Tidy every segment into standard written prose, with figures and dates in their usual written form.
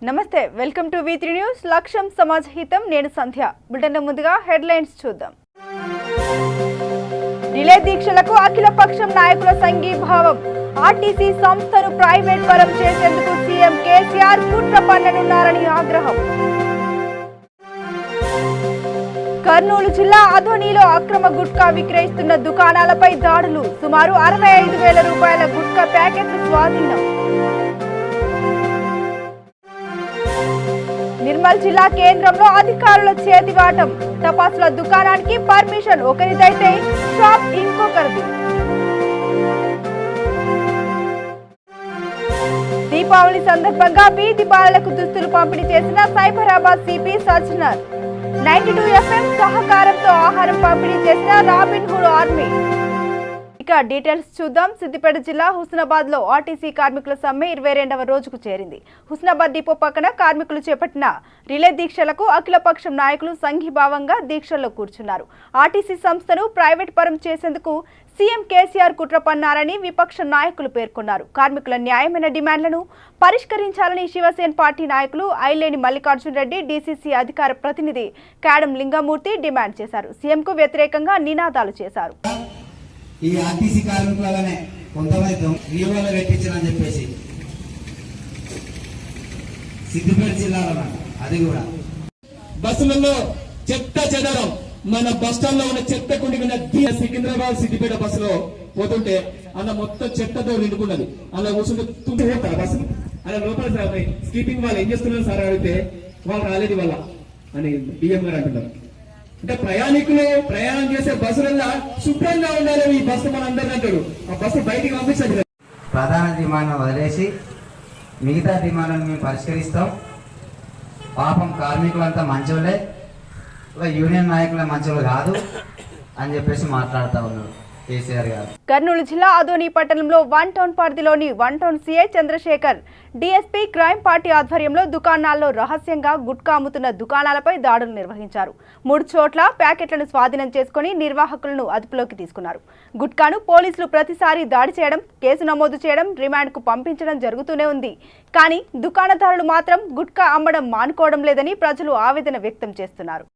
నమస్తే welcome to V3 news లక్ష్యం సమాజ హితం నేను సంధ్య బులెటిన్ ముందుగా హెడ్లైన్స్ చూద్దాం రిలే దీక్షలకు అఖిల పక్షం నాయకుల సంఘీభావం ఆర్టీసీ సంస్థను ప్రైవేట్ పరం చేసేందుకు సీఎం కేసీఆర్ కుట్ర పన్ననున్నారని ఆగ్రహం కర్నూలు జిల్లా అధోనిలో అక్రమ గుట్కా విక్రయిస్తున్న దుకాణాలపై దాడులు సుమారు 65,000 రూపాయల గుట్కా ప్యాకెట్లు స్వాధీనం నిర్మల్ జిల్లా కేంద్రంలో అధికారుల చేతివాటం టపాసుల దుకాణానికి పర్మిషన్ ఒకరిదైతే షాప్ ఇంకొకరిది దీపావళి సందర్భంగా వీధి బాలలకు దుస్తులు పంపిణీ చేసిన సైబరాబాద్ సిపి సజ్జనర్ 92 FM సహకారంతో ఆహారం పంపిణీ చేసిన రాబిన్ హుడ్ ఆర్మీ ఇక డీటెయిల్స్ చూద్దాం. సిద్దిపేట జిల్లా హుస్నాబాద్ లో ఆర్టీసీ కార్మికుల సమ్మె 22వ రోజుకు చేరింది. హుస్నాబాద్ డిపో పక్కన కార్మికులు చేపట్టిన రిలే దీక్షలకు అఖిలపక్షం నాయకులు సంఘీభావంగా దీక్షల్లో కూర్చున్నారు. ఆర్టీసీ సంస్థను ప్రైవేట్ పరం చేసేందుకు సీఎం కేసీఆర్ కుట్ర పన్నారని విపక్ష నాయకులు పేర్కొన్నారు. కార్మికుల న్యాయమైన డిమాండ్లను పరిష్కరించాలని శివసేన పార్టీ నాయకులు ఐలేని మల్లికార్జున్ రెడ్డి, డీసీసీ అధికార ప్రతినిధి కాడం లింగమూర్తి డిమాండ్ చేశారు. సీఎంకు వ్యతిరేకంగా నినాదాలు చేశారు. ఈ ఆర్టీసీ కార్మికులనే కొంతమంది రీవాళ్ళు పెట్టించారని చెప్పేసి సిద్దిపేట జిల్లాలో అది కూడా బస్సులలో చెత్త చెదరం మన బస్ స్టాండ్ లో ఉన్న చెత్త కుండి సికింద్రాబాద్ సిద్దిపేట బస్సులో పోతుంటే అలా మొత్తం చెత్తతో నిండుకున్నది. అలా కూర్చుంటే తుండి పోతారు బస్సు అలా లోపల స్కీపింగ్ వాళ్ళు ఏం చేస్తున్నారు సార్ అడిగితే వాళ్ళు రాలేదు వాళ్ళ అని డిఎం గారు అంటున్నారు. అంటే ప్రయాణికులు ప్రయాణం చేసే బస్సులల్లా శుభ్రంగా ఉండాలి ఈ బస్సు మన అందరినీ అంటాడు. ఆ బస్సు బయటికి పంపించండి. ప్రధాన డిమాండ్ను వదిలేసి మిగతా డిమాండ్లను మేము పరిష్కరిస్తాం. పాపం కార్మికులంతా మంచోళ్ళే, యూనియన్ నాయకుల మంచోళ్ళు కాదు అని చెప్పేసి మాట్లాడుతూ ఉన్నారు కేసీఆర్ గారు. కర్నూలు జిల్లా అదోని పట్టణంలో వన్ టౌన్ పరిధిలోని one town CI Chandrasekhar, DSP crime party ఆధ్వర్యంలో దుకాణాల్లో రహస్యంగా గుట్కా అమ్ముతున్న దుకాణాలపై దాడులు నిర్వహించారు. 3 చోట్ల ప్యాకెట్లను స్వాధీనం చేసుకుని నిర్వాహకులను అదుపులోకి తీసుకున్నారు. గుట్కాను పోలీసులు ప్రతిసారి దాడి చేయడం, కేసు నమోదు చేయడం, రిమాండ్కు పంపించడం జరుగుతూనే ఉంది. కానీ దుకాణదారులు మాత్రం గుట్కా అమ్మడం మానుకోవడం లేదని ప్రజలు ఆవేదన వ్యక్తం చేస్తున్నారు.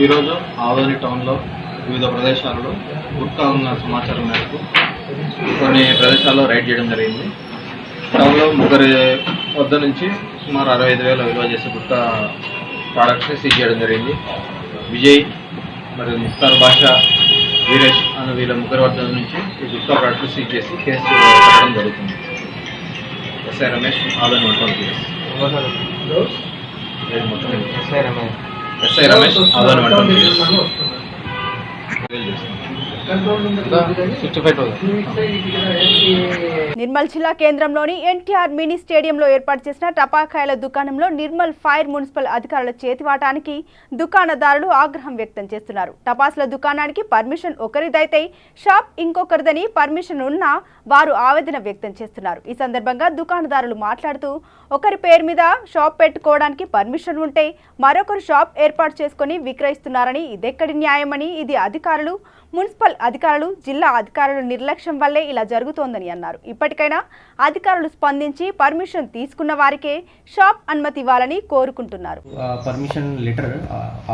ఈరోజు ఆదోని టౌన్లో వివిధ ప్రదేశాలలో గుట్కా ఉన్న సమాచారం మేరకు కొన్ని ప్రదేశాల్లో రైడ్ చేయడం జరిగింది. టౌన్లో ముగ్గురి వద్ద నుంచి సుమారు 65,000 విలువ చేసే గుట్కా ప్రోడక్ట్స్ని సీజ్ చేయడం జరిగింది. విజయ్ మరియు ముక్తార్ బాషా, వీరేష్ అనే వీళ్ళ ముగ్గురి వద్ద నుంచి ఈ గుట్కా ప్రోడక్ట్స్ సీజ్ చేసి కేసు పెట్టడం జరుగుతుంది. ఎస్ఐ రమేష్ ఆదోని ఉంటుంది. ఎస్ఐ రమేష్ ఆదోని ఉంటుంది. నిర్మల్ జిల్లా కేంద్రంలోని ఎన్టీఆర్ మినీ స్టేడియంలో ఏర్పాటు చేసిన టపాకాయల దుకాణంలో నిర్మల్ ఫైర్ మున్సిపల్ అధికారుల చేతివాటానికి దుకాణదారులు ఆగ్రహం వ్యక్తం చేస్తున్నారు. టపాసుల దుకాణానికి పర్మిషన్ ఒకరిదైతే షాప్ ఇంకొకరిదని పర్మిషన్ ఉన్నా వారు ఆవేదన వ్యక్తం చేస్తున్నారు. ఈ సందర్భంగా దుకాణదారులు మాట్లాడుతూ ఒకరి పేరు మీద షాప్ పెట్టుకోవడానికి పర్మిషన్ ఉంటే మరొకరు షాప్ ఏర్పాటు చేసుకుని విక్రయిస్తున్నారని, ఇదెక్కడి న్యాయమని, ఇది అధికారులు మున్సిపల్ అధికారులు జిల్లా అధికారుల నిర్లక్ష్యం వల్లే ఇలా జరుగుతోందని అన్నారు. ఇప్పటికైనా అధికారులు స్పందించి పర్మిషన్ తీసుకున్న వారికే షాప్ అనుమతి ఇవ్వాలని కోరుకుంటున్నారు. పర్మిషన్ లెటర్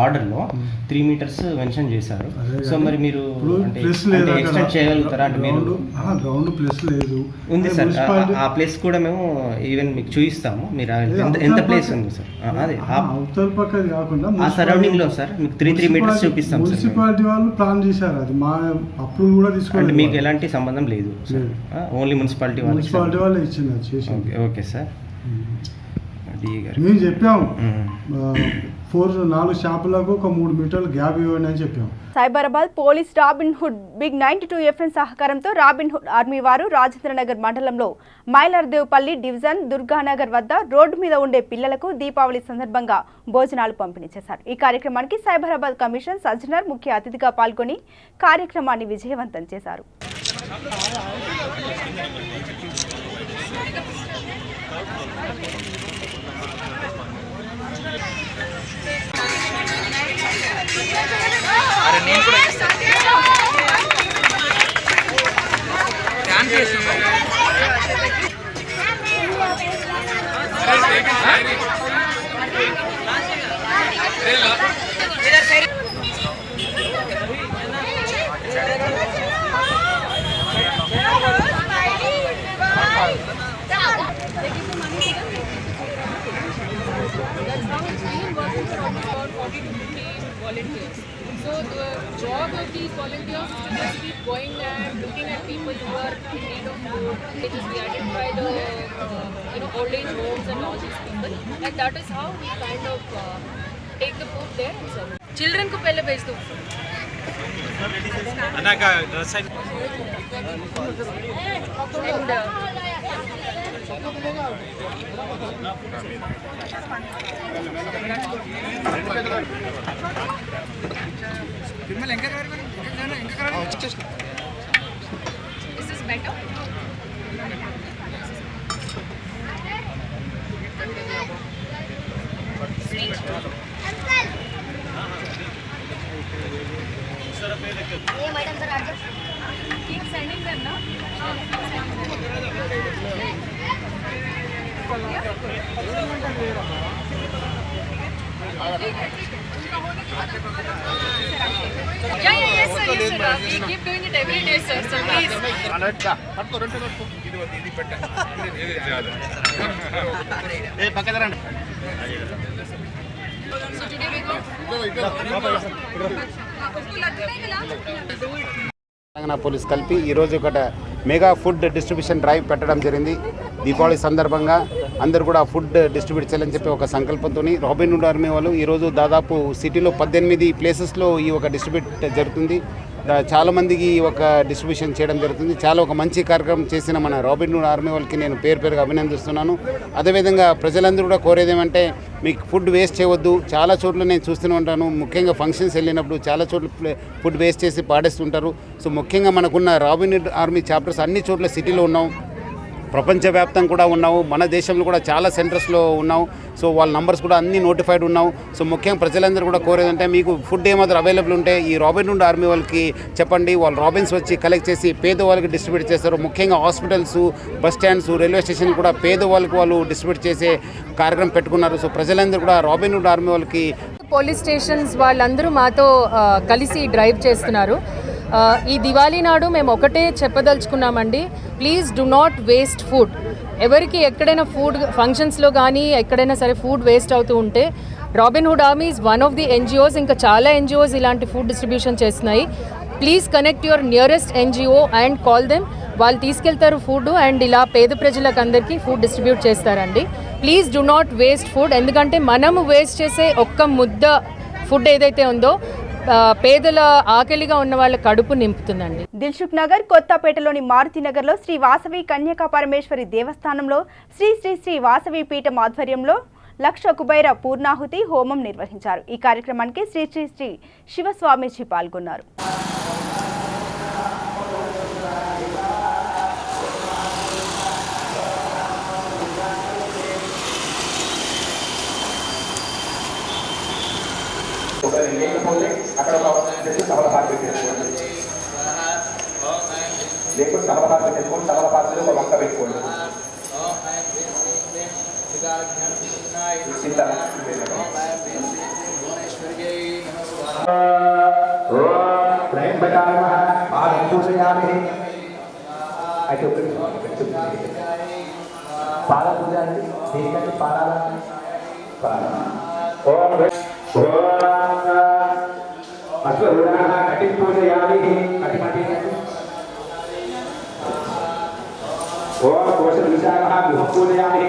ఆర్డర్లో 3 మీటర్స్ మెన్షన్ చేశారు. సో మరి మీరు ఎక్స్టెండ్ చేయగలుగుతారా? అంటే మీరు గ్రౌండ్ ప్లేస్ లేదు ఉంది సార్, ఆ ప్లేస్ కూడా మేము ఈవెన్ మీకు చూపిస్తాము. మీరు ఎంత ప్లేస్ ఉంది సార్? అదే అవతల పక్క కాకుండా ఆ సరౌండింగ్ లో సార్ మీకు 3 మీటర్స్ చూపిస్తాం. మున్సిపాలిటీ వాళ్ళు ప్లాన్ చేశారు, అది మా అప్రూవల్ కూడా తీసుకోండి. మీకు ఎలాంటి సంబంధం లేదు, ఓన్లీ మున్సిపాలిటీ వాళ్ళే ఇచ్చింది. ఓకే సార్, మేము చెప్పాము 4 షాపులకు ఒక 3 మీటర్లు గ్యాప్ ఇవ్వండి అని చెప్పాము. Cyberabad police Robin Hood Big 92 FM సహకారంతో రాబిన్ హుడ్ ఆర్మీ వారు రాజేంద్రనగర్ మండలంలో మైలర్దేవ్పల్లి డివిజన్ దుర్గానగర్ వద్ద రోడ్డు మీద ఉండే పిల్లలకు దీపావళి సందర్భంగా భోజనాలు పంపిణీ చేశారు. ఈ కార్యక్రమానికి సైబరాబాద్ కమిషన్ సజ్జనర్ ముఖ్య అతిథిగా పాల్గొని కార్యక్రమాన్ని విజయవంతం చేశారు. నేను కూడా ధ్యాన్ చేస్తున్నాను. So the job of these volunteers is to just keep going and looking at people who are in need of food. They just be identify the old age homes and all these people, and that is how we kind of take the food there and serve. Children को पहले भेज दो. And is this better? Sweet. Keep sending them now. Yes sir. We keep doing it every day, sir. So please. So today we go. Telangana police కలిపి ఈరోజు ఒక mega food distribution drive పెట్టడం జరిగింది. దీపావళి సందర్భంగా అందరూ కూడా ఫుడ్ డిస్ట్రిబ్యూట్ చేయాలని చెప్పి ఒక సంకల్పంతో రాబిన్ హుడ్ ఆర్మీ వాళ్ళు ఈరోజు దాదాపు సిటీలో 18 ప్లేసెస్లో ఈ ఒక డిస్ట్రిబ్యూట్ జరుగుతుంది. చాలామందికి ఒక డిస్ట్రిబ్యూషన్ చేయడం జరుగుతుంది. చాలా ఒక మంచి కార్యక్రమం చేసిన మన రాబిన్ హుడ్ ఆర్మీ వాళ్ళకి నేను పేరుగా అభినందిస్తున్నాను. అదేవిధంగా ప్రజలందరూ కూడా కోరేది ఏమంటే మీకు ఫుడ్ వేస్ట్ చేయవద్దు. చాలా చోట్ల నేను చూస్తూనే ఉంటాను, ముఖ్యంగా ఫంక్షన్స్ వెళ్ళినప్పుడు చాలా చోట్ల ఫుడ్ వేస్ట్ చేసి పాడేస్తుంటారు. సో ముఖ్యంగా మనకున్న రాబిన్ హుడ్ ఆర్మీ చాప్టర్స్ అన్ని చోట్ల సిటీలో ఉన్నాం, ప్రపంచవ్యాప్తంగా కూడా ఉన్నాము, మన దేశంలో కూడా చాలా సెంటర్స్లో ఉన్నాం. సో వాళ్ళ నంబర్స్ కూడా అన్నీ నోటిఫైడ్ ఉన్నాం. సో ముఖ్యంగా ప్రజలందరూ కూడా కోరేదంటే మీకు ఫుడ్ ఏమాత్రం అవైలబుల్ ఉంటే ఈ రాబిన్ హుడ్ ఆర్మీ వాళ్ళకి చెప్పండి. వాళ్ళు రాబిన్స్ వచ్చి కలెక్ట్ చేసి పేదవాళ్ళకి డిస్ట్రిబ్యూట్ చేస్తారు. ముఖ్యంగా hospitals, bus stands, railway station కూడా పేదవాళ్ళకి వాళ్ళు డిస్ట్రిబ్యూట్ చేసే కార్యక్రమం పెట్టుకున్నారు. సో ప్రజలందరూ కూడా రాబిన్ హుడ్ ఆర్మీ వాళ్ళకి పోలీస్ స్టేషన్స్ వాళ్ళందరూ మాతో కలిసి డ్రైవ్ చేస్తున్నారు. ఈ దివాళీ నాడు మేము ఒకటే చెప్పదలుచుకున్నామండి, please do not waste food. ఎవరికి ఎక్కడైనా ఫుడ్ ఫంక్షన్స్లో కానీ ఎక్కడైనా సరే ఫుడ్ వేస్ట్ అవుతూ ఉంటే robin Hood army is one of the NGOs, ఇంకా చాలా ఎన్జిఓస్ ఇలాంటి ఫుడ్ డిస్ట్రిబ్యూషన్ చేస్తున్నాయి. Please connect your nearest NGO and call them. వాళ్ళు తీసుకెళ్తారు ఫుడ్ అండ్ ఇలా పేద ప్రజలకు అందరికీ ఫుడ్ డిస్ట్రిబ్యూట్ చేస్తారండి. Please do not waste food, ఎందుకంటే మనము వేస్ట్ చేసే ఒక్క ముద్ద ఫుడ్ ఏదైతే ఉందో పేదల ఆకలిగా ఉన్న వాళ్ళ కడుపు నింపుతుందండి. దిల్సుఖ్ నగర్, కొత్తపేటలోని మారుతి నగర్లో శ్రీ వాసవి కన్యకా పరమేశ్వరి దేవస్థానంలో శ్రీ శ్రీ శ్రీ వాసవి పీఠం ఆధ్వర్యంలో 1,00,000 కుబైర పూర్ణాహుతి హోమం నిర్వహించారు. ఈ కార్యక్రమానికి శ్రీ శ్రీ శ్రీ శివస్వామీజీ పాల్గొన్నారు. లేకపోతే అక్కడ ఒక అవసరం చేసి సభలు పార్టీ చేసుకోండి. లేకపోతే సగల పాత్ర పెట్టుకోండి, సగల పాత్రలో ఒక వంక పెట్టుకోండి. అయితే పాల పూజ అండి, దేనికంటే పాలాల కటి పూజయామి కటి మటి కోశ విశాఖ పూజయామి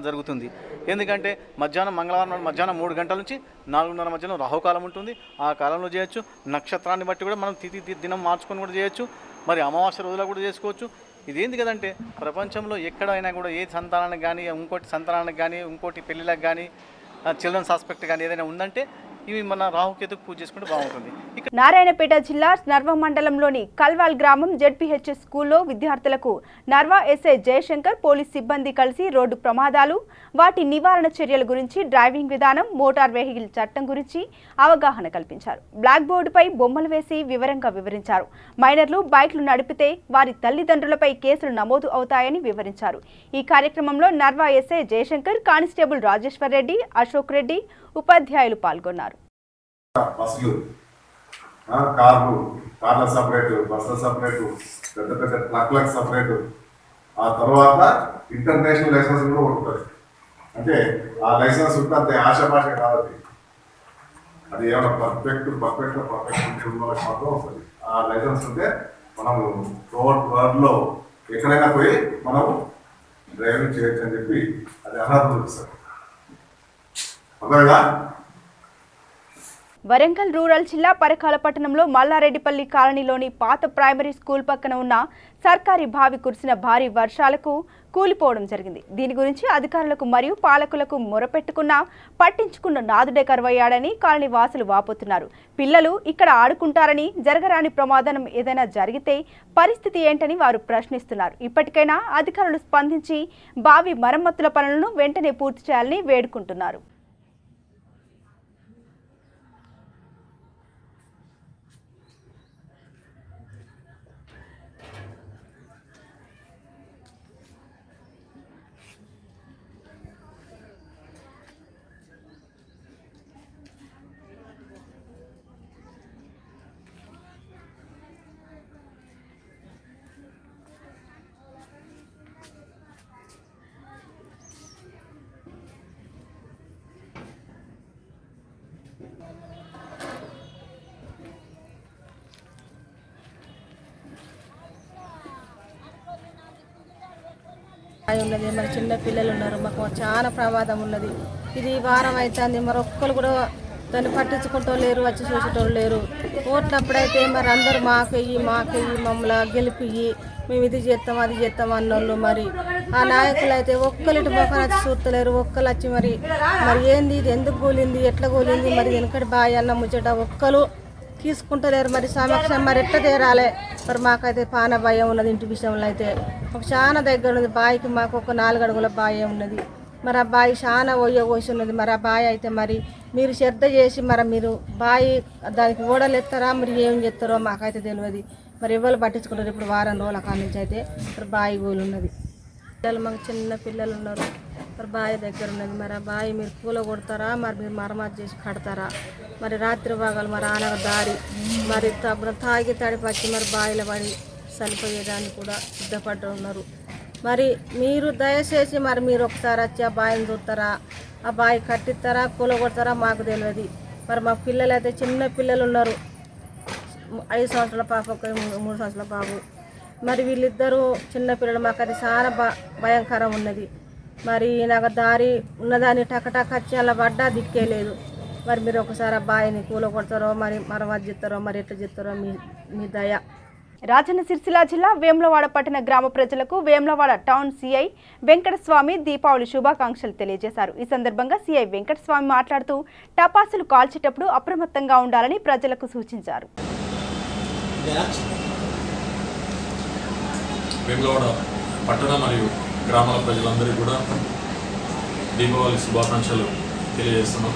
జరుగుతుంది. ఎందుకంటే మధ్యాహ్నం మంగళవారం మధ్యాహ్నం 3 గంటల నుంచి 4:30 మధ్యలో రాహుకాలం ఉంటుంది. ఆ కాలంలో చేయొచ్చు. నక్షత్రాన్ని బట్టి కూడా మనం తిథి దినం మార్చుకొని కూడా చేయొచ్చు. మరి అమావాస్య రోజులో కూడా చేసుకోవచ్చు. ఇదేంది కదంటే ప్రపంచంలో ఎక్కడైనా కూడా ఏ సంతానానికి కానీ ఇంకోటి సంతానానికి కానీ ఇంకోటి పెళ్ళిళ్ళకి కానీ చిల్డ్రన్స్ ఆస్పెక్ట్ కానీ ఏదైనా ఉందంటే ఇవి మన రాహుకేతుకు పూజ చేసుకుంటే బాగుంటుంది. నారాయణపేట జిల్లా నర్వ మండలంలోని కల్వాల్ గ్రామం జెడ్పీహెచ్ఎస్ స్కూల్లో విద్యార్థులకు నర్వ ఎస్ఐ జయశంకర్ పోలీస్ సిబ్బంది కలిసి రోడ్డు ప్రమాదాలు, వాటి నివారణ చర్యల గురించి, డ్రైవింగ్ విధానం, మోటార్ వెహికల్ చట్టం గురించి అవగాహన కల్పించారు. బ్లాక్ బోర్డుపై బొమ్మలు వేసి వివరంగా వివరించారు. మైనర్లు బైక్లు నడిపితే వారి తల్లిదండ్రులపై కేసులు నమోదు అవుతాయని వివరించారు. ఈ కార్యక్రమంలో నర్వ ఎస్ఐ జయశంకర్, కానిస్టేబుల్ రాజేశ్వర్ రెడ్డి, అశోక్ రెడ్డి, ఉపాధ్యాయులు పాల్గొన్నారు. బస్సులు, కార్ల సపరేటు, బస్సుల సపరేటు, పెద్ద పెద్ద ట్రక్లకు సపరేటు, ఆ తర్వాత ఇంటర్నేషనల్ లైసెన్స్ కూడా ఉంటుంది. అంటే ఆ లైసెన్స్ ఉంటే అంతే ఆశాపాష కాదు, అది ఏమైనా పర్ఫెక్ట్ ఉంటే వాళ్ళకి మాత్రం వస్తుంది. ఆ లైసెన్స్ ఉంటే మనము వరల్డ్లో ఎక్కడైనా పోయి మనం డ్రైవింగ్ చేయొచ్చు అని చెప్పి అది అర్హత చూపిస్తారు. అర్థమైందా? వరంగల్ రూరల్ జిల్లా పరకాల పట్టణంలో మల్లారెడ్డిపల్లి కాలనీలోని పాత ప్రైమరీ స్కూల్ పక్కన ఉన్న సర్కారీ బావి కురిసిన భారీ వర్షాలకు కూలిపోవడం జరిగింది. దీని గురించి అధికారులకు మరియు పాలకులకు మొరపెట్టుకున్నా పట్టించుకున్న నాదుడే కరువయ్యాడని కాలనీ వాసులు వాపోతున్నారు. పిల్లలు ఇక్కడ ఆడుకుంటారని, జరగరాని ప్రమాదం ఏదైనా జరిగితే పరిస్థితి ఏంటని వారు ప్రశ్నిస్తున్నారు. ఇప్పటికైనా అధికారులు స్పందించి బావి మరమ్మతుల పనులను వెంటనే పూర్తి చేయాలని వేడుకుంటున్నారు. ఉన్నది, మరి చిన్న పిల్లలు ఉన్నారు, మాకు చాలా ప్రమాదం ఉన్నది. ఇది వారం అవుతుంది, మరి ఒక్కరు కూడా దాన్ని పట్టించుకుంటూ లేరు, వచ్చి చూసేటోళ్ళు లేరు. ఓట్లప్పుడైతే మరి అందరూ మాకెయ్యి మమ్మల్ని గెలిపియ్యి, మేము ఇది చేస్తాం అది చేస్తాం అన్నోళ్ళు. మరి ఆ నాయకులు అయితే ఒక్కరిటి మొక్కలు వచ్చి చూస్తలేరు. ఒక్కరు వచ్చి మరి ఏంది ఇది, ఎందుకు కూలింది, ఎట్లా కూలింది, మరి వెనకటి బాయ్ అన్న ముచ్చట ఒక్కరు తీసుకుంటలేరు. మరి సమక్షం మరి ఎట్లా తీరాలి? మరి మాకైతే పాన భయం ఉన్నది. ఇంటి విషయంలో అయితే ఒక చాలా దగ్గర ఉన్నది బాయికి, మాకు ఒక 4 అడుగుల బాయి ఉన్నది. మరి ఆ బాయి చాలా కోసి ఉన్నది. మరి ఆ బాయి అయితే మరి మీరు శ్రద్ధ చేసి మరి మీరు బాయి దానికి ఓడలు ఎత్తారా, మరి ఏం చేస్తారో మాకైతే తెలియదు. మరి ఎవరు పట్టించుకుంటారు? ఇప్పుడు వారం రోజుల కాడ నుంచి అయితే మరి బాయి గోలు ఉన్నది. మాకు చిన్న పిల్లలు ఉన్నారు, మరి బావి దగ్గర ఉన్నది. మరి ఆ బావి మీరు పూల కొడతారా, మరి మీరు మరమ్మతు చేసి కడతారా? మరి రాత్రి భాగాలు మరి ఆనగ దారి మరి తాగి తడిపచ్చి మరి బావిలో పడి చనిపోయేదాన్ని కూడా సిద్ధపడ్డ ఉన్నారు. మరి మీరు దయచేసి మరి మీరు ఒకసారి వచ్చి ఆ బావిని చూస్తారా, ఆ బావి కట్టిస్తారా, పూల కొడతారా మాకు తెలియదు. మరి మా పిల్లలు అయితే చిన్న పిల్లలు ఉన్నారు, 5 సంవత్సరాల పాప, 3 సంవత్సరాల బాబు. మరి వీళ్ళిద్దరూ చిన్నపిల్లలు, మాకు అది చాలా భయంకరం ఉన్నది. మరి నాకు దారి ఉన్నదాన్ని టకటక వచ్చి అలా పడ్డా దిక్కే లేదు. మరి మీరు ఒకసారి ఆ బావిని కూల కొడతారో, మరి మరమ్మతు చేస్తారో, మరి ఎట్లా చేస్తారో మీ దయ. రాజన్న సిరిసిల్ల జిల్లా వేములవాడ పట్టణ గ్రామ ప్రజలకు వేములవాడ టౌన్ సిఐ వెంకటస్వామి దీపావళి శుభాకాంక్షలు తెలియజేశారు. ఈ సందర్భంగా సిఐ వెంకటస్వామి మాట్లాడుతూ టపాసులు కాల్చేటప్పుడు అప్రమత్తంగా ఉండాలని ప్రజలకు సూచించారు. వేములవాడ పట్టణ మరియు గ్రామాల ప్రజలందరికీ కూడా దీపావళి శుభాకాంక్షలు తెలియజేస్తున్నాం.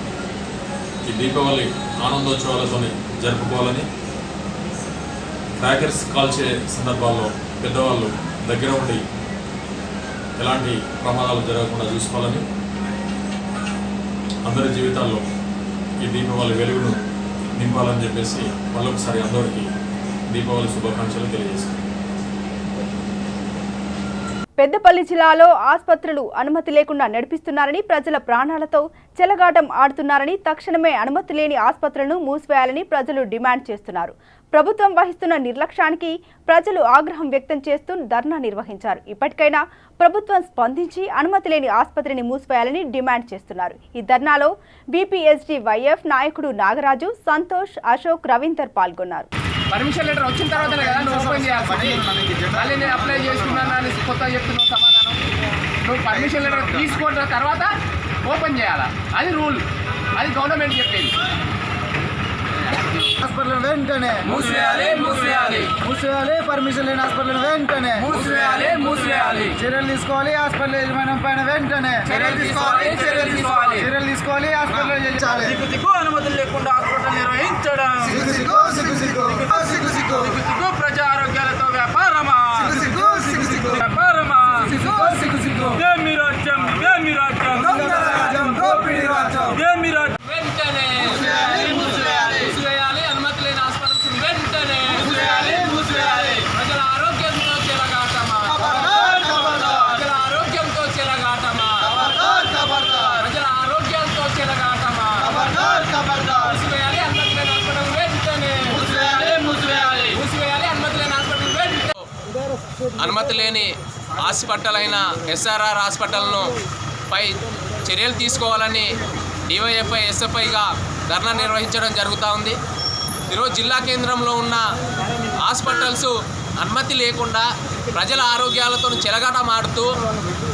ఈ దీపావళి ఆనందోత్సవాలతో జరుపుకోవాలని క్రాకర్స్ కాల్చే సందర్భాల్లో పెద్దవాళ్ళు దగ్గర ఉండి ఎలాంటి ప్రమాదాలు జరగకుండా చూసుకోవాలని, అందరి జీవితాల్లో ఈ దీపావళి వెలుగును నింపాలని చెప్పేసి మళ్ళొకసారి అందరికీ దీపావళి శుభాకాంక్షలు తెలియజేస్తాను. పెద్దపల్లి జిల్లాలో ఆసుపత్రులు అనుమతి లేకుండా నడిపిస్తున్నారని, ప్రజల ప్రాణాలతో చెలగాటం ఆడుతున్నారని, తక్షణమే అనుమతి లేని ఆసుపత్రులను మూసివేయాలని ప్రజలు డిమాండ్ చేస్తున్నారు. ప్రభుత్వం వహిస్తున్న నిర్లక్ష్యానికి ప్రజలు ఆగ్రహం వ్యక్తం చేస్తూ ధర్నా నిర్వహించారు. ఇప్పటికైనా ప్రభుత్వం స్పందించి అనుమతి లేని ఆసుపత్రిని మూసివేయాలని డిమాండ్ చేస్తున్నారు. ఈ ధర్నాలో బీపీఎస్డీవైఎఫ్ నాయకుడు నాగరాజు, సంతోష్, అశోక్, రవీందర్ పాల్గొన్నారు. పర్మిషన్ లెటర్ వచ్చిన తర్వాత కదా నువ్వు ఓపెన్ చేయాల్సింది. మళ్ళీ నేను అప్లై చేసుకున్నాను అని కొత్తగా చెప్తున్నావు సమాధానం. నువ్వు పర్మిషన్ లెటర్ తీసుకున్న తర్వాత ఓపెన్ చేయాలా, అది రూల్, అది గవర్నమెంట్ చెప్పేది. హాస్పిటల్ వెంటనే మూసేయాలి, మూసేయాలి, మూసేయాలి. పర్మిషన్ లేని హాస్పిటల్ వెంటనే మూసేయాలి, మూసేయాలి. చర్యలు తీసుకోవాలి. హాస్పిటల్ యజమానం పైన వెంటనే చర్యలు తీసుకోవాలి, చర్యలు తీసుకోవాలి, చర్యలు తీసుకోవాలి. హాస్పిటల్ సిగ్గు అనుమతులు లేకుండా హాస్పిటల్ నిర్వహించడం, సిగ్గు ప్రజా ఆరోగ్యాలతో వ్యాపారమా, వ్యాపారమా, ఇదేమి రాజ్యం, ఇదేమి రాజ్యం, ఇదేమి రాజ్యం. వెంటనే మూసివేయాలి, అనుమతి లేని హాస్పిటల్స్ వెంటనే మూసివేయాలి. ప్రజల ఆరోగ్యంతో చెలగాటమా, ప్రజల ఆరోగ్యంతో చెలగాటమా, ప్రజల ఆరోగ్యంతో చెలగాటమా. మూసివేయాలి, అనుమతి లేని హాస్పిటల్ వెంటనే మూసివేయాలి, అనుమతి లేని హాస్పిటల్ వెంటనే. అనుమతి లేని హాస్పిటల్ అయిన ఎస్ఆర్ఆర్ హాస్పిటల్ను పై చర్యలు తీసుకోవాలని డివైఎఫ్ఐ ఎస్ఎఫ్ఐగా ధర్నా నిర్వహించడం జరుగుతూ ఉంది. ఈరోజు జిల్లా కేంద్రంలో ఉన్న హాస్పిటల్స్ అనుమతి లేకుండా ప్రజల ఆరోగ్యాలతో చెలగాటమాడుతూ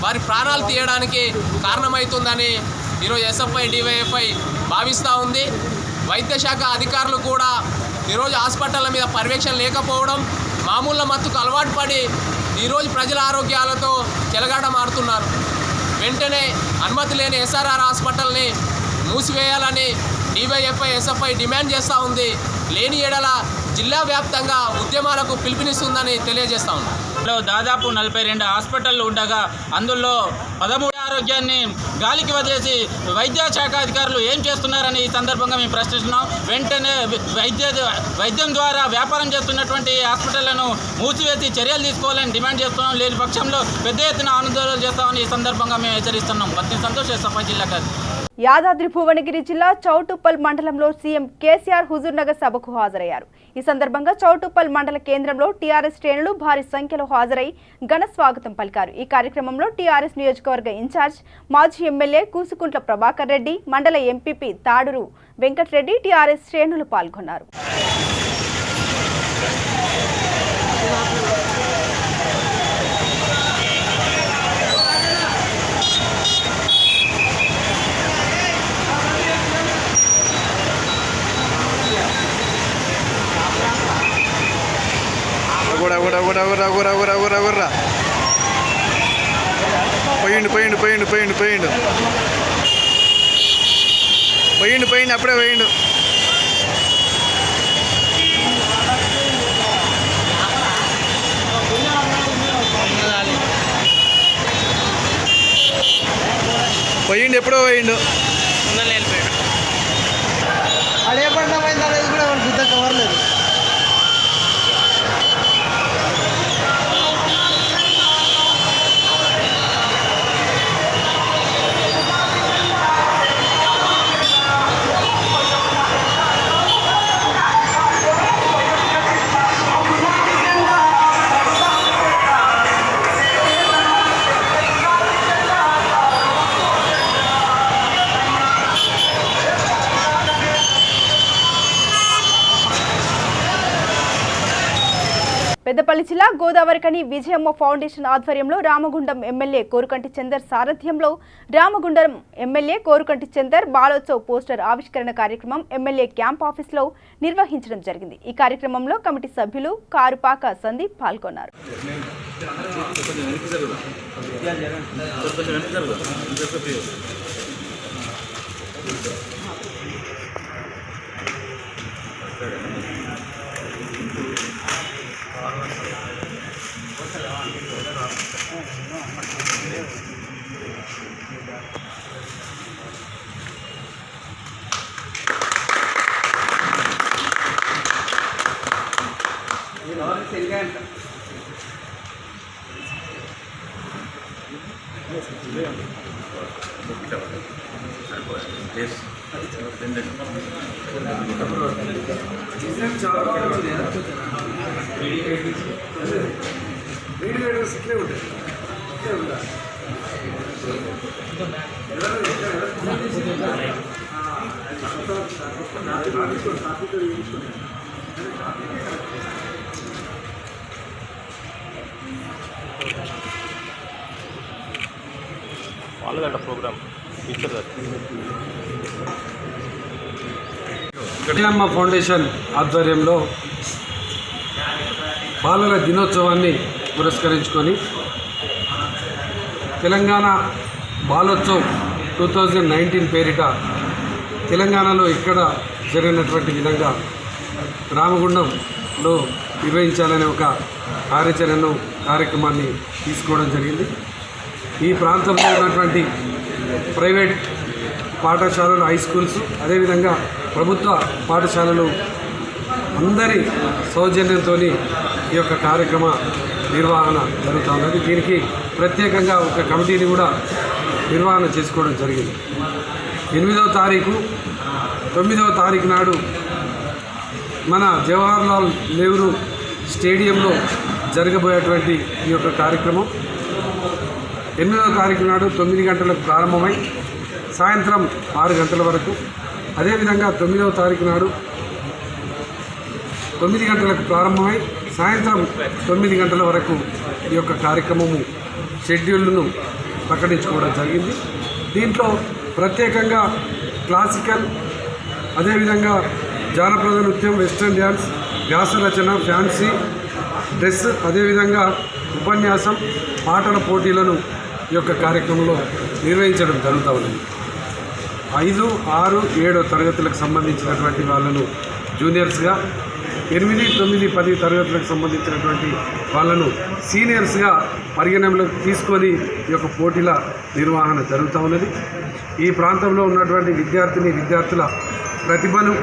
వారి ప్రాణాలు తీయడానికి కారణమవుతుందని ఈరోజు ఎస్ఎఫ్ఐ డివైఎఫ్ఐ భావిస్తూ ఉంది. వైద్య శాఖ అధికారులు కూడా ఈరోజు హాస్పిటళ్ళ మీద పర్యవేక్షణ లేకపోవడం, మామూలు మత్తుకు అలవాటు పడి ఈరోజు ప్రజల ఆరోగ్యాలతో చెలగాటమాడుతున్నారు. వెంటనే అనుమతి లేని ఎస్ఆర్ఆర్ హాస్పిటల్ని మూసివేయాలని డివైఎఫ్ఐ ఎస్ఎఫ్ఐ డిమాండ్ చేస్తూ ఉంది. లేని ఎడల జిల్లా వ్యాప్తంగా ఉద్యమాలకు పిలుపునిస్తుందని తెలియజేస్తా ఉన్నాం. దాదాపు 42 హాస్పిటళ్లు ఉండగా అందులో 13 ఆరోగ్యాన్ని గాలికి వదిలేసి వైద్య శాఖ అధికారులు ఏం చేస్తున్నారని ఈ సందర్భంగా మేము ప్రశ్నిస్తున్నాం. వెంటనే వైద్యం ద్వారా వ్యాపారం చేస్తున్నటువంటి హాస్పిటళ్లను మూసివేసి చర్యలు తీసుకోవాలని డిమాండ్ చేస్తున్నాం. లేని పక్షంలో పెద్ద ఎత్తున ఆందోళనలు చేస్తామని ఈ సందర్భంగా మేము హెచ్చరిస్తున్నాం. బత్తి సంతోష్, ఎస్ఎఫ్ఐ జిల్లా కాదు. యాదాద్రి భువనగిరి జిల్లా చౌటుప్పల్ మండలంలో సీఎం కేసీఆర్ హుజూర్నగర్ సభకు హాజరయ్యారు. ఈ సందర్భంగా చౌటుప్పల్ మండల కేంద్రంలో టీఆర్ఎస్ శ్రేణులు భారీ సంఖ్యలో హాజరై ఘన స్వాగతం పలికారు. ఈ కార్యక్రమంలో టీఆర్ఎస్ నియోజకవర్గ ఇన్ఛార్జ్ మాజీ ఎమ్మెల్యే కూసుకుంట్ల ప్రభాకర్ రెడ్డి, మండల ఎంపీపీ తాడూరు వెంకటరెడ్డి, టీఆర్ఎస్ శ్రేణులు పాల్గొన్నారు. పోయిండు అప్పుడే పోయిండు. ఎప్పుడో పోయిండు. అడే పడిన పోయింది అనేది కూడా గుద్ద కవర్లేదు. పెద్దపల్లి జిల్లా గోదావరికని విజయమ్మ ఫౌండేషన్ ఆధ్వర్యంలో రామగుండం ఎమ్మెల్యే కోరుకంటి చందర్ సారథ్యంలో రామగుండం ఎమ్మెల్యే కోరుకంటి చందర్ బాలోత్సవ్ పోస్టర్ ఆవిష్కరణ కార్యక్రమం ఎమ్మెల్యే క్యాంప్ ఆఫీస్లో నిర్వహించడం జరిగింది. ఈ కార్యక్రమంలో కమిటీ సభ్యులు కారుపాక సందీప్ పాల్గొన్నారు. ప్రోగ్రామ్ కళ్యాణమ్మ ఫౌండేషన్ ఆధ్వర్యంలో బాలల దినోత్సవాన్ని పురస్కరించుకొని తెలంగాణ బాలోత్సవ్ 2019 పేరిట తెలంగాణలో ఇక్కడ జరిగినటువంటి విధంగా రామగుండంలో నిర్వహించాలనే ఒక కార్యక్రమాన్ని తీసుకోవడం జరిగింది. ఈ ప్రాంతంలో ఉన్నటువంటి ప్రైవేట్ పాఠశాలలు, హై స్కూల్స్, అదేవిధంగా ప్రభుత్వ పాఠశాలలు అందరి సౌజన్యంతో ఈ యొక్క కార్యక్రమ నిర్వహణ జరుగుతూ ఉన్నది. దీనికి ప్రత్యేకంగా ఒక కమిటీని కూడా నిర్వహణ చేసుకోవడం జరిగింది. 8వ తారీఖు 9వ తారీఖు నాడు మన జవహర్లాల్ నెహ్రూ స్టేడియంలో జరగబోయేటువంటి ఈ యొక్క కార్యక్రమం 8వ తారీఖు నాడు 9 గంటలకు ప్రారంభమై సాయంత్రం 6 గంటల వరకు, అదేవిధంగా 9వ తారీఖు నాడు 9 గంటలకు ప్రారంభమై సాయంత్రం 9 గంటల వరకు ఈ యొక్క కార్యక్రమము షెడ్యూల్ను ప్రకటించుకోవడం జరిగింది. దీంట్లో ప్రత్యేకంగా క్లాసికల్, అదేవిధంగా జానపద నృత్యం, వెస్ట్రన్ డ్యాన్స్, వ్యాసరచన, ఫ్యాన్సీ డ్రెస్, అదేవిధంగా ఉపన్యాసం, పాటల పోటీలను ఈ యొక్క కార్యక్రమంలో నిర్వహించడం జరుగుతూ ఉంది. 5, 6, 7 తరగతులకు సంబంధించినటువంటి వాళ్ళను జూనియర్స్గా, 8, 9, 10 తరగతులకు సంబంధించినటువంటి వాళ్ళను సీనియర్స్గా పరిగణనలోకి తీసుకొని ఈ యొక్క పోటీల నిర్వహణ జరుగుతూ ఉన్నది. ఈ ప్రాంతంలో ఉన్నటువంటి విద్యార్థుల ప్రతిభను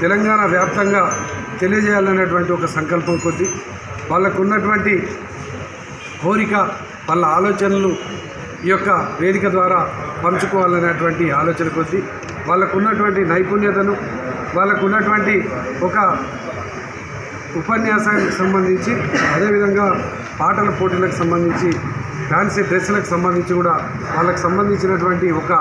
తెలంగాణ వ్యాప్తంగా తెలియజేయాలనేటువంటి ఒక సంకల్పం కొద్దీ, వాళ్ళకు ఉన్నటువంటి కోరిక, వాళ్ళ ఆలోచనలు ఈ యొక్క వేదిక ద్వారా పంచుకోవాలనేటువంటి ఆలోచన కొద్దీ, వాళ్ళకు ఉన్నటువంటి నైపుణ్యతను, వాళ్ళకు ఉన్నటువంటి ఒక ఉపన్యాసానికి సంబంధించి, అదేవిధంగా పాటల పోటీలకు సంబంధించి, ఫ్యాన్సీ డ్రెస్సులకు సంబంధించి కూడా వాళ్ళకు సంబంధించినటువంటి ఒక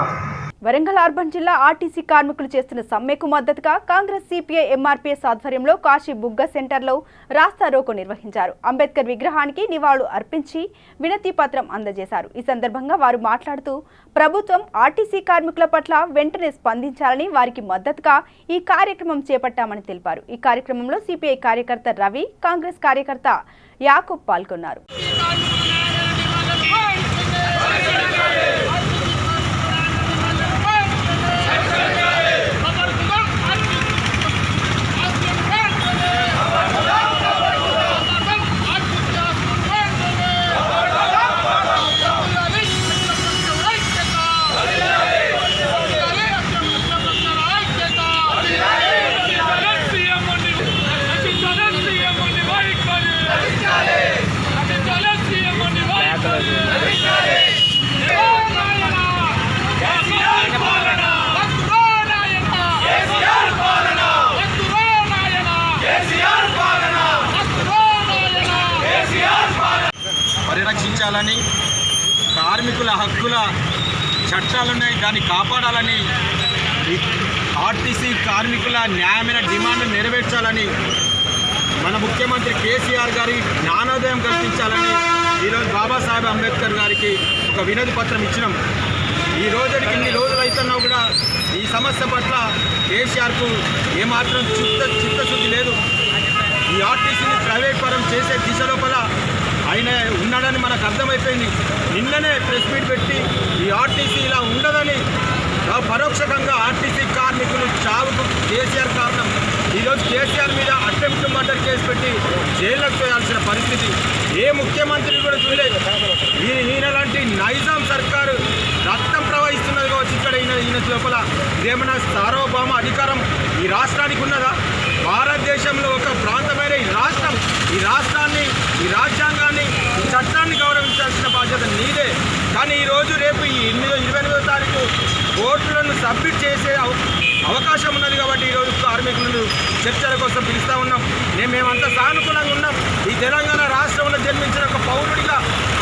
వరంగల్ అర్బన్ జిల్లా ఆర్టీసీ కార్మికులు చేస్తున్న సమ్మెకు మద్దతుగా కాంగ్రెస్, సిపిఐ, ఎంఆర్పీఎస్ ఆధ్వర్యంలో కాశీ బుగ్గ సెంటర్లో రాస్తా రోకో నిర్వహించారు. అంబేద్కర్ విగ్రహానికి నివాళులు అర్పించి వినతి పత్రం అందజేశారు. ఈ సందర్భంగా వారు మాట్లాడుతూ ప్రభుత్వం ఆర్టీసీ కార్మికుల పట్ల వెంటనే స్పందించాలని, వారికి మద్దతుగా ఈ కార్యక్రమం చేపట్టామని తెలిపారు. ఈ కార్యక్రమంలో సిపిఐ కార్యకర్త రవి, కాంగ్రెస్ కార్యకర్త యాకూబ్ పాల్గొన్నారు. పరిరక్షించాలని, కార్మికుల హక్కుల చట్టాలున్నాయి దాన్ని కాపాడాలని, ఆర్టీసీ కార్మికుల న్యాయమైన డిమాండ్ నెరవేర్చాలని, మన ముఖ్యమంత్రి కేసీఆర్ గారి జ్ఞానోదయం కల్పించాలని ఈరోజు బాబాసాహెబ్ అంబేద్కర్ గారికి ఒక వినతి పత్రం ఇచ్చినాం. ఈ రోజుకి ఇన్ని రోజులు అవుతున్నా కూడా ఈ సమస్య పట్ల కేసీఆర్కు ఏమాత్రం చిత్తశుద్ధి లేదు. ఈ ఆర్టీసీని ప్రైవేట్ పరం చేసే దిశ లోపల ఆయన ఉన్నాడని మనకు అర్థమైపోయింది. నిన్ననే ప్రెస్ మీట్ పెట్టి ఈ ఆర్టీసీ ఇలా ఉండదని, పరోక్షకంగా ఆర్టీసీ కార్మికులు చావుకు కేసీఆర్ కారణం. ఈరోజు కేసీఆర్ మీద అటెంప్ట్ మర్డర్ కేసు పెట్టి జైల్లోకి పోయాల్సిన పరిస్థితి ఏ ముఖ్యమంత్రి కూడా చూడలేదు. ఈయన లాంటి నైజాం సర్కారు రక్తం ప్రవహిస్తున్నది కావచ్చు ఇక్కడ ఈయన లోపల. ఇదేమన్నా సార్వభౌమ అధికారం ఈ రాష్ట్రానికి ఉన్నదా? భారతదేశంలో ఒక ప్రాంతమైన ఈ రాష్ట్రాన్ని, ఈ రాజ్యాంగాన్ని, ఈ చట్టాన్ని గౌరవించాల్సిన బాధ్యత నీదే. కానీ ఈరోజు ఈ 28వ తారీఖు ఓట్లను సబ్మిట్ చేసే అవకాశం ఉన్నది కాబట్టి ఈరోజు కార్మికులను చర్చల కోసం పిలుస్తూ ఉన్నాం. మేమంతా సానుకూలంగా ఉన్నాం. ఈ తెలంగాణ రాష్ట్రంలో జన్మించిన ఒక పౌరుడిగా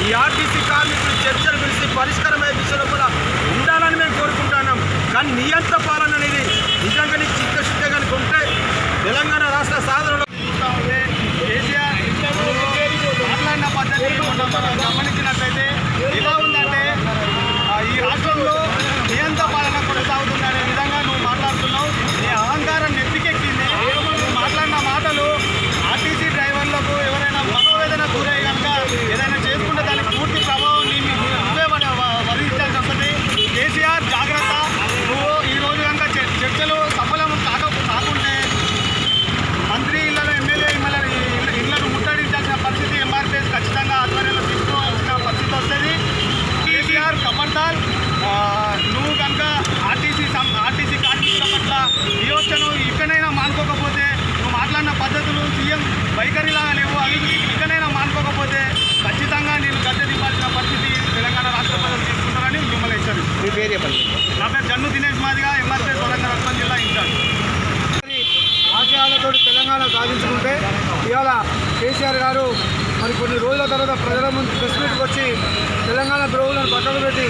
ఈ ఆర్టీసీ కార్మికులు చర్చలు పిలిచి పరిష్కారమయ్యే దిశలో కూడా ఉండాలని మేము కోరుకుంటున్నాం. కానీ నియంత పాలన అనేది నిజంగా నీకు చిత్తశుద్ధిగా ఉంటే తెలంగాణ రాష్ట్ర సాధనలో కేసీఆర్ మాట్లాడిన పద్ధతి మనం గమనించినట్లయితే ఎలా ఉందంటే ఈ రాష్ట్రంలో నియంత పాలన కొనసాగుతుందనే విధంగా నువ్వు మాట్లాడుతున్నావు. నీ అహంకారం నెత్తికెక్కింది. నువ్వు మాట్లాడిన మాటలు ఆర్టీసీ డ్రైవర్లకు ఎవరైనా మనోవేదన గురై కనుక ఏదైనా చేసుకుంటే దానికి పూర్తి ప్రభావం నువ్వే వరించాల్సి వస్తుంది. కేసీఆర్ జాగ్రత్త. నువ్వు ఈరోజు కనుక చర్చలు సఫలం కాకుంటే మంత్రి ఇళ్లలో ఎమ్మెల్యే ఇళ్లను ముట్టడించాల్సిన పరిస్థితి ఎంఆర్పీఎస్ ఖచ్చితంగా ఆధ్వర్యంలో తీసుకోవాల్సిన పరిస్థితి వస్తుంది. కేసీఆర్ కమర్దాల్ నువ్వు కనుక ఆర్టీసీ కార్మికుల పట్ల వియోచన ఇకనైనా మానుకోకపోతే నువ్వు మాట్లాడిన పద్ధతులు సీఎం వైఖరిలాగా లేవు. అవి ఇకనైనా మానుకోకపోతే ఖచ్చితంగా నేను గద్దె దింపాల్సిన పరిస్థితి తెలంగాణ రాష్ట్ర ప్రజలు తీసుకుంటారని మిమ్మల్ని హెచ్చరిస్తాను. మీ పేరు చెప్పండి. నా పేరు జన్ను దినేష్ మాదిగా, ఎంఆర్పీఎస్ వరంగల్ రత్నం జిల్లా ఇన్ఛార్జ్. ఆశయాలతో తెలంగాణ సాధించుకుంటే ఇవాళ కేసీఆర్ గారు మరి కొన్ని రోజుల తర్వాత ప్రజల ముందు ప్రెస్ మీట్కి వచ్చి తెలంగాణ ద్రోహులను పక్కకు పెట్టి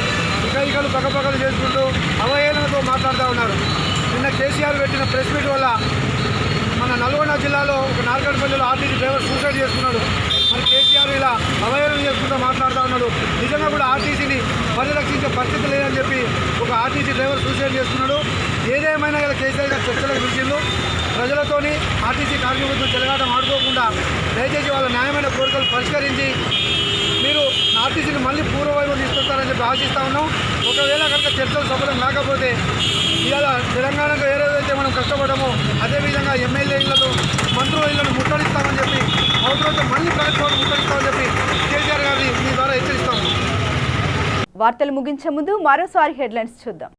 ఇకలు పక్కపక్కలు చేసుకుంటూ అవహేళనతో మాట్లాడుతూ ఉన్నారు. నిన్న కేసీఆర్ పెట్టిన ప్రెస్ మీట్ వల్ల మన నల్గొండ జిల్లాలో ఒక నార్కట్పల్లిలో ఆర్టీసీ డ్రైవర్ సూసైడ్ చేసుకున్నాడు. మరి కేసీఆర్ ఇలా అవహేళన చేసుకుంటూ మాట్లాడుతూ ఉన్నాడు. నిజంగా కూడా ఆర్టీసీని పరిరక్షించే పరిస్థితి లేదని చెప్పి ఒక ఆర్టీసీ డ్రైవర్ సూసైడ్ చేసుకున్నాడు. ఏదేమైనా ఇలా కేసీఆర్ గారు చర్చలకు పిలిచిండు. ప్రజలతోని ఆర్టీసీ కార్మికులతో చెలగాటం ఆడుకోకుండా దయచేసి వాళ్ళ న్యాయమైన కోరికలు పరిష్కరించి మీరు ఆర్టీసీని మళ్ళీ పూర్వవైపు తీసుకొస్తారని చెప్పి ఆశిస్తూ ఉన్నాం. ఒకవేళ కనుక చర్చలు సఫలం కాకపోతే ఇవాళ తెలంగాణకు ఏదైతే మనం కష్టపడమో అదేవిధంగా ఎమ్మెల్యే ఇళ్లను మంత్రుల ఇళ్లను ముట్టడిస్తామని చెప్పి అవసరంతో మళ్ళీ ప్రభుత్వాన్ని ముట్టడిస్తామని చెప్పి కేసీఆర్ గారిని మీ ద్వారా హెచ్చరిస్తాం. వార్తలు ముగించే ముందు మరోసారి హెడ్లైన్స్ చూద్దాం.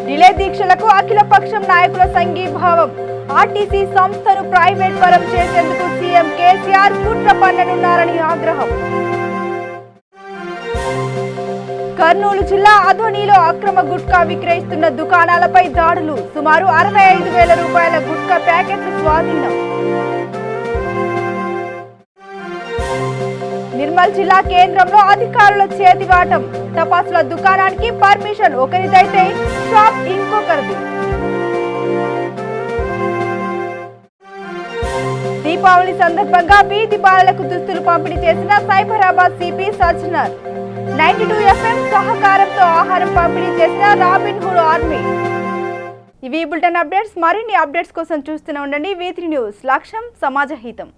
రిలే దీక్షలకు అఖిలపక్షం నాయకుల సంఘీభావం. ఆర్టీసీ సంస్థను ప్రైవేట్ పరం చేసేందుకు సీఎం కేసీఆర్ కుట్ర పన్ననున్నారని ఆగ్రహం. కర్నూలు జిల్లా అధోనిలో అక్రమ గుట్కా విక్రయిస్తున్న దుకాణాలపై దాడులు. సుమారు 65,000 రూపాయల గుట్కా ప్యాకెట్లు స్వాధీనం. నిర్మల్ జిల్లా కేంద్రంలో అధికారుల చేతివాటం. టపాసుల దుకాణానికి పర్మిషన్ ఒకరిదైతే షాప్ ఇంకొకరిది. దీపావళి సందర్భంగా వీధి బాలలకు దుస్తులు పంపిణీ చేసిన సైబరాబాద్ సిపి సజ్జనర్. 92 FM సహకారంతో ఆహారం పంపిణీ చేసిన రాబిన్ హుడ్ ఆర్మీ. ఇవి బులెటిన్ అప్డేట్స్. మరిన్ని అప్డేట్స్ కోసం చూస్తూనే ఉండండి V3 న్యూస్. లక్ష్యం సమాజ హితం.